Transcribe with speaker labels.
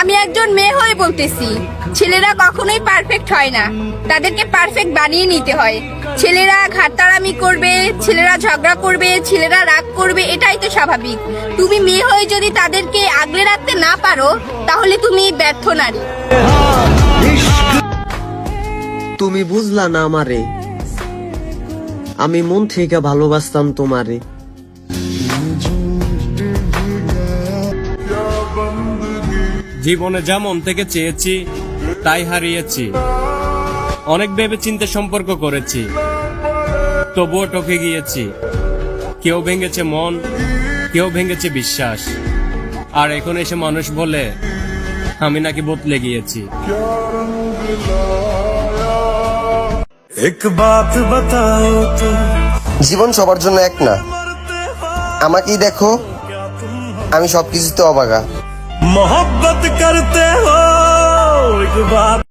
Speaker 1: আমি একজন মেয়ে হয়ে বলতেছি, ছেলেরা কখনোই পারফেক্ট হয় না, তাদেরকে পারফেক্ট বানিয়ে নিতে হয়। ছেলেরা ঘাটতাড়ামি করবে, ছেলেরা ঝগড়া করবে, ছেলেরা রাগ করবে, এটাই তো স্বাভাবিক। তুমি মেয়ে হয়ে যদি তাদেরকে আগলে রাখতে না পারো, তাহলে তুমি ব্যর্থ নারী।
Speaker 2: তুমি বুঝলা না আমারে, আমি মন থেকে ভালোবাসতাম তোমারে।
Speaker 3: জীবনে যা মন থেকে চেয়েছি তাই হারিয়েছি। অনেক ভেবে চিন্তে সম্পর্ক করেছি, তবুও টকে গিয়েছি। কেউ ভেঙেছে মন, কেউ ভেঙেছে বিশ্বাস, আর এখন এসে মানুষ বলে আমি নাকি বদলে গিয়েছি।
Speaker 4: জীবন সবার জন্য এক না। আমাকেই দেখো, আমি সবকিছুতে অবাগা।
Speaker 5: मोहब्बत करते हो एक बात